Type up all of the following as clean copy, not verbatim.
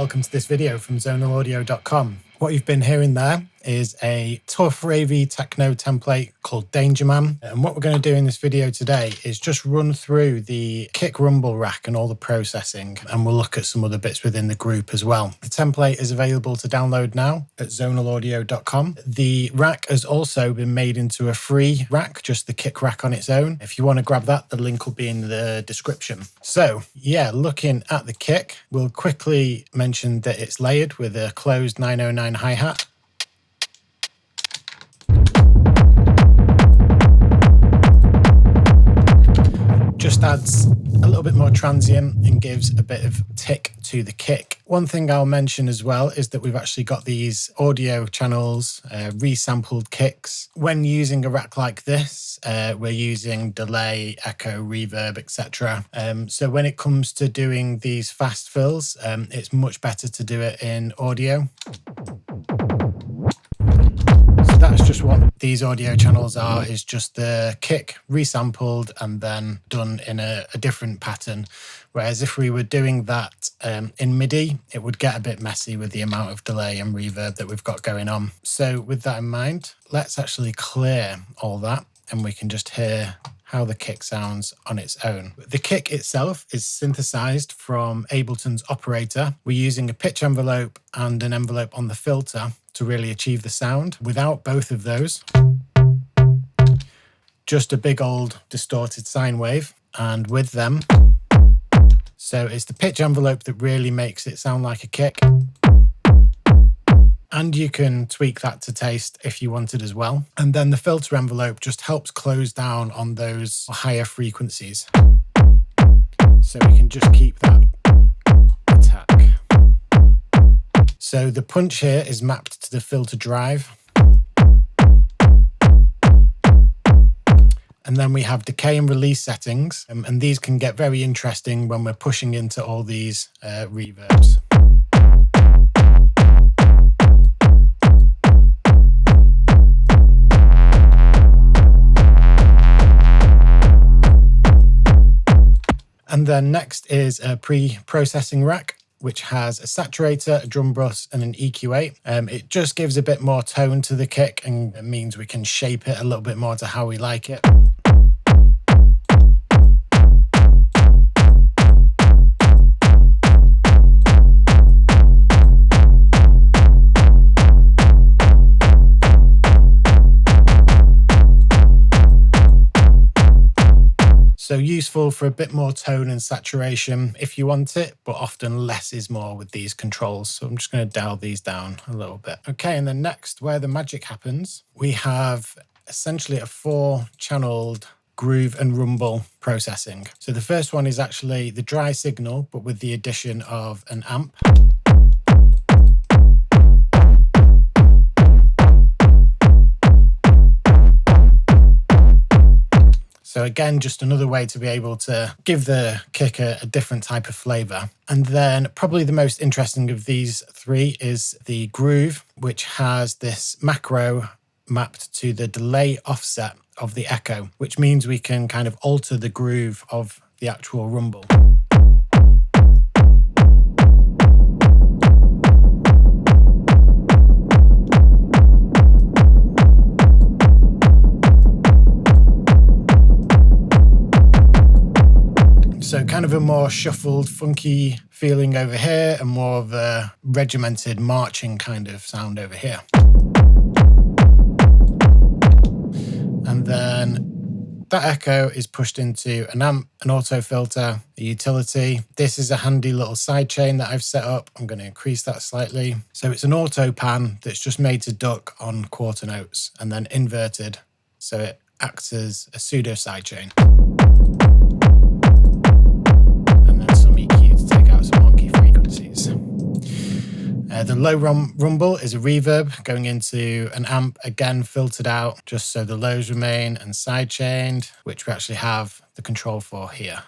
welcome to this video from zonalaudio.com. What you've been hearing there is a tough, ravey techno template called Danger Man. And what we're going to do in this video today is just run through the kick rumble rack and all the processing, and we'll look at some other bits within the group as well. The template is available to download now at zonalaudio.com. The rack has also been made into a free rack, just the kick rack on its own. If you want to grab that, the link will be in the description. So yeah, looking at the kick, we'll quickly mention that it's layered with a closed 909 hi-hat. Just adds a little bit more transient and gives a bit of tick to the kick. One thing I'll mention as well is that we've actually got these audio channels, resampled kicks. When using a rack like this, we're using delay, echo, reverb, etc. So when it comes to doing these fast fills, it's much better to do it in audio. That's just what these audio channels are, is just the kick resampled and then done in a different pattern. Whereas if we were doing that in MIDI, it would get a bit messy with the amount of delay and reverb that we've got going on. So with that in mind, let's actually clear all that and we can just hear how the kick sounds on its own. The kick itself is synthesized from Ableton's operator. We're using a pitch envelope and an envelope on the filter to really achieve the sound. Without both of those, just a big old distorted sine wave, and with them, so it's the pitch envelope that really makes it sound like a kick. And you can tweak that to taste if you wanted as well. And then the filter envelope just helps close down on those higher frequencies. So we can just keep that attack. So the punch here is mapped to the filter drive. And then we have decay and release settings. And these can get very interesting when we're pushing into all these reverbs. And then next is a pre-processing rack, which has a saturator, a drum bus, and an EQ8. It just gives a bit more tone to the kick, and it means we can shape it a little bit more to how we like it. So useful for a bit more tone and saturation if you want it, but often less is more with these controls. So I'm just going to dial these down a little bit. Okay, and then next, where the magic happens, we have essentially a 4-channeled groove and rumble processing. So the first one is actually the dry signal, but with the addition of an amp. So again, just another way to be able to give the kick a different type of flavor. And then probably the most interesting of these three is the groove, which has this macro mapped to the delay offset of the echo, which means we can kind of alter the groove of the actual rumble. So kind of a more shuffled, funky feeling over here, and more of a regimented marching kind of sound over here. And then that echo is pushed into an amp, an auto filter, a utility. This is a handy little sidechain that I've set up. I'm going to increase that slightly. So it's an auto pan that's just made to duck on quarter notes and then inverted. So it acts as a pseudo sidechain. The low rumble is a reverb going into an amp, again filtered out just so the lows remain, and sidechained, which we actually have the control for here.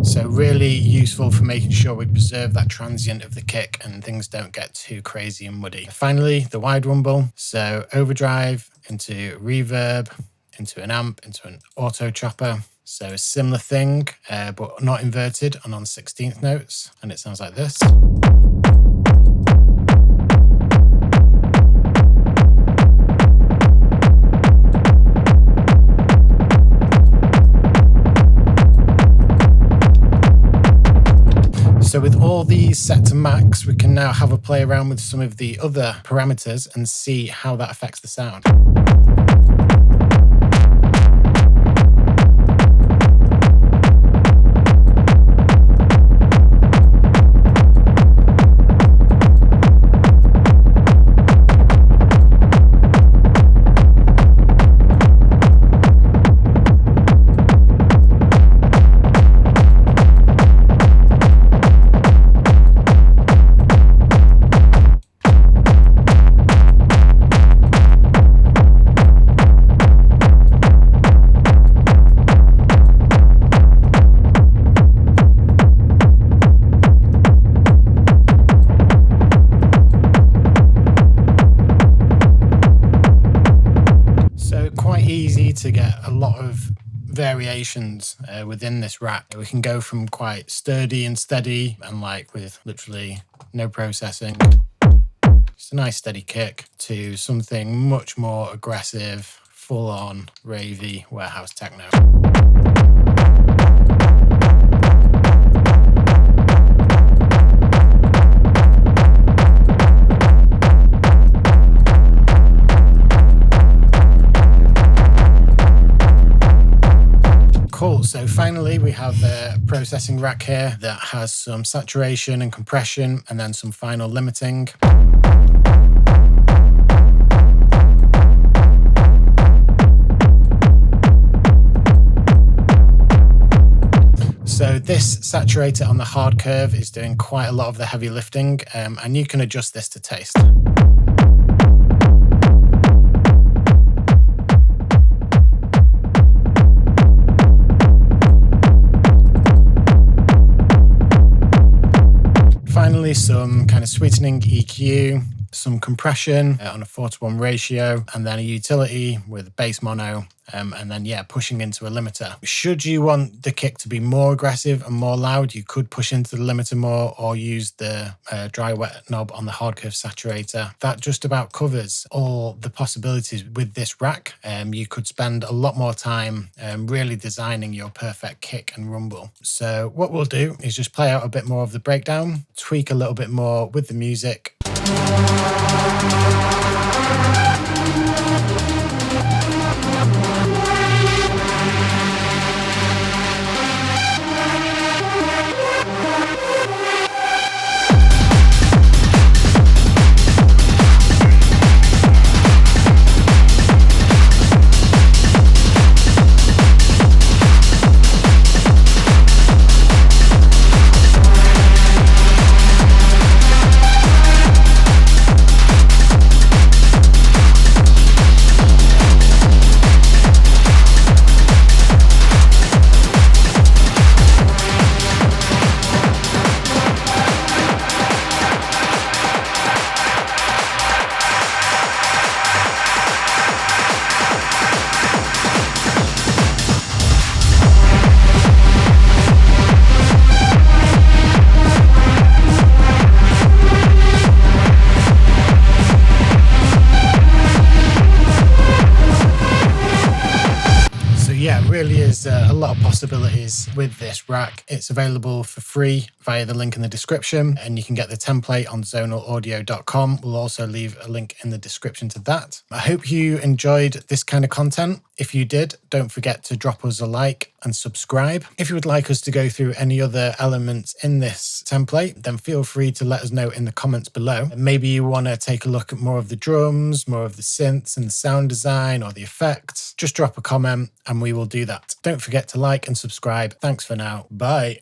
So really useful for making sure we preserve that transient of the kick and things don't get too crazy and muddy. Finally, the wide rumble. So overdrive into reverb, into an amp, into an auto chopper. So a similar thing, but not inverted and on 16th notes. And it sounds like this. So with all these set to max, we can now have a play around with some of the other parameters and see how that affects the sound. Easy to get a lot of variations within this rack. We can go from quite sturdy and steady and like with literally no processing, just a nice steady kick, to something much more aggressive, full-on ravey warehouse techno. Cool, so finally we have a processing rack here that has some saturation and compression and then some final limiting. So this saturator on the hard curve is doing quite a lot of the heavy lifting, and you can adjust this to taste. Finally, some kind of sweetening EQ, some compression on a 4:1 ratio, and then a utility with bass mono, and then pushing into a limiter. Should you want the kick to be more aggressive and more loud, you could push into the limiter more or use the dry wet knob on the hard curve saturator. That just about covers all the possibilities with this rack. You could spend a lot more time really designing your perfect kick and rumble. So what we'll do is just play out a bit more of the breakdown, tweak a little bit more with the music. Really is a lot of possibilities with this rack. It's available for free via the link in the description, and you can get the template on zonalaudio.com. We'll also leave a link in the description to that. I hope you enjoyed this kind of content. If you did, don't forget to drop us a like and subscribe. If you would like us to go through any other elements in this template, then feel free to let us know in the comments below. Maybe you want to take a look at more of the drums, more of the synths and the sound design or the effects. Just drop a comment and we will do that. Don't forget to like and subscribe. Thanks for now. Bye.